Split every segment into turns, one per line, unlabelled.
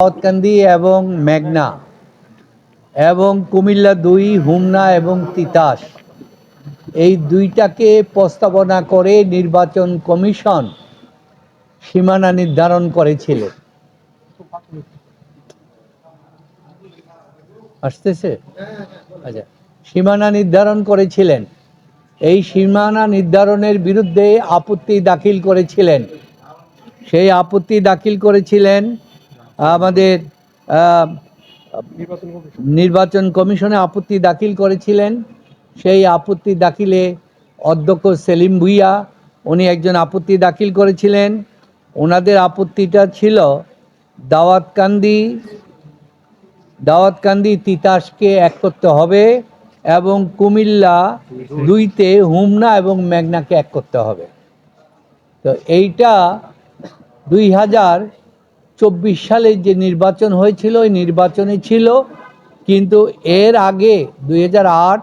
দাউদকান্দি এবং মেঘনা এবং কুমিল্লা ২, হোমনা এবং তিতাস এই দুইটাকে প্রস্তাবনা করে নির্বাচন কমিশন সীমানা নির্ধারণ করেছিলেন। আসতেছে? আচ্ছা, সীমানা নির্ধারণ করেছিলেন। এই সীমানা নির্ধারণের বিরুদ্ধে আপত্তি দাখিল করেছিলেন। সেই আপত্তি দাখিল করেছিলেন আমাদের নির্বাচন কমিশনে আপত্তি দাখিল করেছিলেন। সেই আপত্তি দাখিলে অধ্যক্ষ সেলিম ভুইয়া উনি একজন আপত্তি দাখিল করেছিলেন। ওনাদের আপত্তিটা ছিল দাউদকান্দি তিতাসকে এক করতে হবে এবং কুমিল্লা ২তে হোমনা এবং মেঘনাকে এক করতে হবে। তো এইটা ২০২৪ সালে যে নির্বাচন হয়েছিল ওই নির্বাচনে ছিল, কিন্তু এর আগে ২০০৮,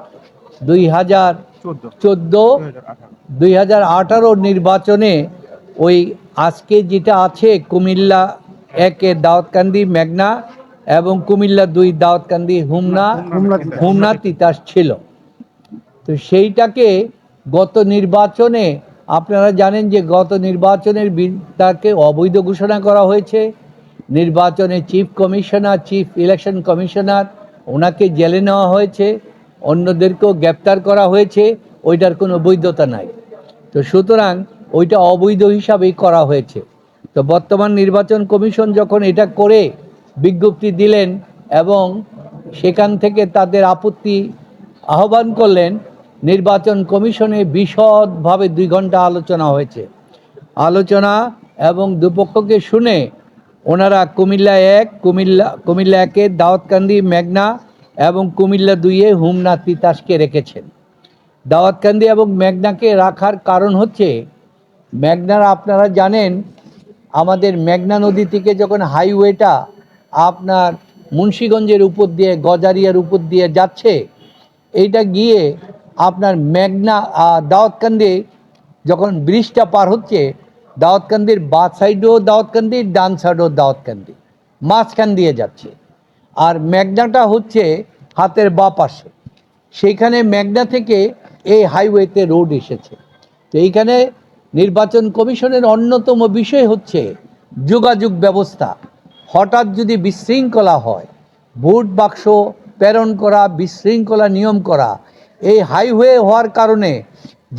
২০১৪, ২০১৮ নির্বাচনে ওই আজকে যেটা আছে কুমিল্লা ১-এ দাউদকান্দি মেঘনা এবং কুমিল্লা ২ দাউদকান্দি হোমনা তিতাস ছিল। তো সেইটাকে গত নির্বাচনে আপনারা জানেন যে গত নির্বাচনের তাকে অবৈধ ঘোষণা করা হয়েছে। নির্বাচনে চিফ ইলেকশন কমিশনার ওনাকে জেলে নেওয়া হয়েছে, অন্যদেরকেও গ্রেপ্তার করা হয়েছে। ওইটার কোনো বৈধতা নাই। তো সুতরাং ওইটা অবৈধ হিসাবেই করা হয়েছে। তো বর্তমান নির্বাচন কমিশন যখন এটা করে বিজ্ঞপ্তি দিলেন এবং সেখান থেকে তাদের আপত্তি আহ্বান করলেন, নির্বাচন কমিশনে বিশদভাবে ২ ঘন্টা আলোচনা হয়েছে। আলোচনা এবং দুপক্ষকে শুনে ওনারা কুমিল্লা ১-এ দাউদকান্দি মেঘনা এবং কুমিল্লা ২-এ হোমনা তিতাসকে রেখেছেন। দাউদকান্দি এবং মেঘনাকে রাখার কারণ হচ্ছে, মেঘনার আপনারা জানেন আমাদের মেঘনা নদী থেকে যখন হাইওয়েটা আপনার মুন্সিগঞ্জের উপর দিয়ে গজারিয়ার উপর দিয়ে যাচ্ছে, এইটা গিয়ে আপনার দাউদকান্দি যখন ব্রিজটা পার হচ্ছে, দাউদকান্দির বাঁ সাইডেও দাউদকান্দি, ডান সাইডেও দাউদকান্দি, মাঝখান দিয়ে যাচ্ছে। আর মেঘনাটা হচ্ছে হাতের বাঁ পাশে। সেইখানে মেঘনা থেকে এই হাইওয়েতে রোড এসেছে। তো এইখানে নির্বাচন কমিশনের অন্যতম বিষয় হচ্ছে যোগাযোগ ব্যবস্থা। হঠাৎ যদি বিশৃঙ্খলা হয়, ভোট বাক্স প্রেরণ করা, বিশৃঙ্খলা নিয়ম করা, এই হাইওয়ে হওয়ার কারণে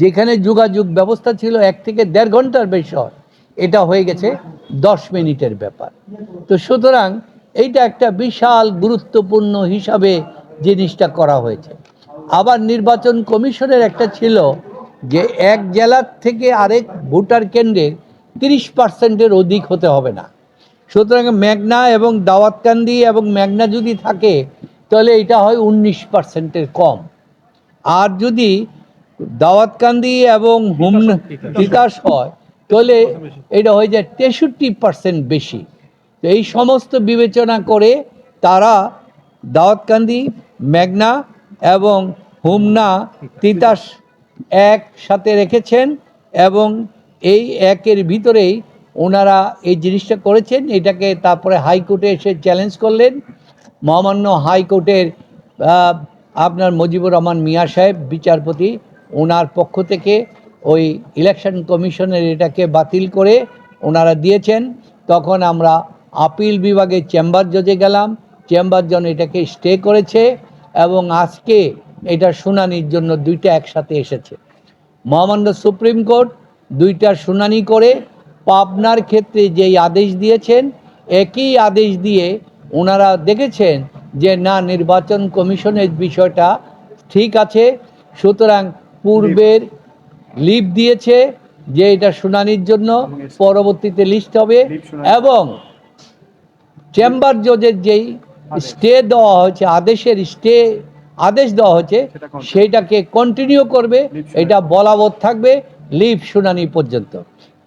যেখানে যোগাযোগ ব্যবস্থা ছিল ১ থেকে ১.৫ ঘন্টার বিষয়, এটা হয়ে গেছে 10 মিনিটের ব্যাপার। তো সুতরাং এইটা একটা বিশাল গুরুত্বপূর্ণ হিসাবে জিনিসটা করা হয়েছে। আবার নির্বাচন কমিশনের একটা ছিল যে এক জেলার থেকে আরেক ভোটার কেন্দ্রে 30%-এর অধিক হতে হবে না। সুতরাং মেঘনা এবং দাউদকান্দি এবং মেঘনা যদি থাকে তাহলে এটা হয় 19%-এর কম। আর যদি দাউদকান্দি এবং হোমনা তিতাস হয় তাহলে এটা হয়ে যায় 63% বেশি। তো এই সমস্ত বিবেচনা করে তারা দাউদকান্দি, মেঘনা এবং হোমনা তিতাস একসাথে রেখেছেন এবং এই একের ভিতরেই ওনারা এই জিনিসটা করেছেন। এটাকে তারপরে হাইকোর্টে এসে চ্যালেঞ্জ করলেন। মহামান্য হাইকোর্টের আপনার মুজিবুর রহমান মিয়া সাহেব বিচারপতি, ওনার পক্ষ থেকে ওই ইলেকশন কমিশনের এটাকে বাতিল করে ওনারা দিয়েছেন। তখন আমরা আপিল বিভাগে চেম্বার জজে গেলাম, চেম্বার জন এটাকে স্টে করেছে এবং আজকে এটা শুনানির জন্য 2টা একসাথে এসেছে। মহামান্য সুপ্রিম কোর্ট 2টার শুনানি করে পাবনার ক্ষেত্রে যেই আদেশ দিয়েছেন, একই আদেশ দিয়ে ওনারা দেখেছেন যে না, নির্বাচন কমিশনের বিষয়টা ঠিক আছে। সুতরাং পূর্বের লিভ দিয়েছে যে এটা শুনানির জন্য, পরবর্তীতে লিস্ট হবে এবং চেম্বার জজের যেই স্টে দেওয়া হয়েছে, আদেশ দেওয়া হয়েছে সেটাকে কন্টিনিউ করবে, এটা বলবৎ থাকবে লিভ শুনানি পর্যন্ত।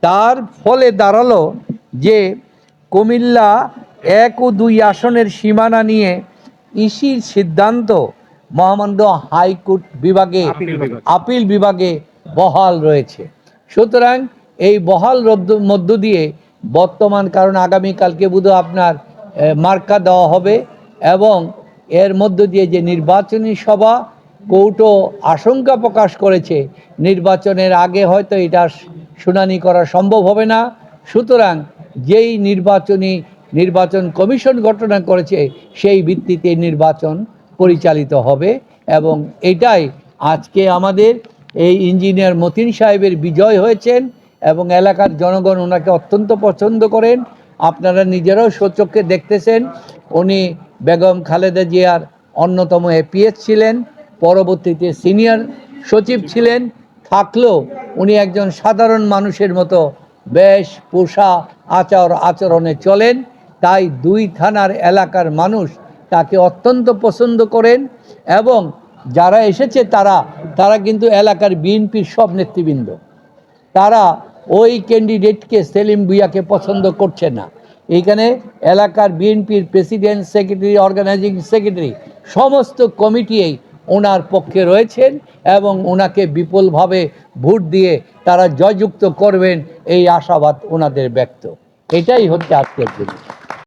তার ফলে দাঁড়ালো যে কুমিল্লা 1 ও 2 আসনের সীমানা নিয়ে ইসির সিদ্ধান্ত মহামান্য হাইকোর্ট বিভাগে আপিল বিভাগে বহাল রয়েছে। সুতরাং এই বহাল মধ্য দিয়ে বর্তমান, কারণ আগামীকালকে বোধহয় আপনার মার্কা দেওয়া হবে এবং এর মধ্য দিয়ে যে নির্বাচনী সভা কোর্টও আশঙ্কা প্রকাশ করেছে নির্বাচনের আগে হয়তো এটা শুনানি করা সম্ভব হবে না, সুতরাং যেই নির্বাচন কমিশন গঠন করেছে সেই ভিত্তিতে নির্বাচন পরিচালিত হবে এবং এটাই আজকে আমাদের এই ইঞ্জিনিয়ার মতিন সাহেবের বিজয় হয়েছেন এবং এলাকার জনগণ ওনাকে অত্যন্ত পছন্দ করেন। আপনারা নিজেরাও স্বচক্ষে দেখতেছেন, উনি বেগম খালেদা জিয়ার অন্যতম এপিএস ছিলেন, পরবর্তীতে সিনিয়র সচিব ছিলেন, থাকলেও উনি একজন সাধারণ মানুষের মতো বেশ পোষা আচরণে চলেন। তাই দুই থানার এলাকার মানুষ তাকে অত্যন্ত পছন্দ করেন এবং যারা এসেছে তারা কিন্তু এলাকার বিএনপির সব নেতৃবৃন্দ, তারা ওই ক্যান্ডিডেটকে সেলিম ভুঁইয়াকে পছন্দ করছে না। এইখানে এলাকার বিএনপির প্রেসিডেন্ট, সেক্রেটারি, অর্গানাইজিং সেক্রেটারি সমস্ত কমিটিই ওনার পক্ষে রয়েছেন এবং ওনাকে বিপুলভাবে ভোট দিয়ে তারা জয়যুক্ত করবেন এই আশাবাদ ওনাদের ব্যক্ত। এটাই হচ্ছে আজকের দিন।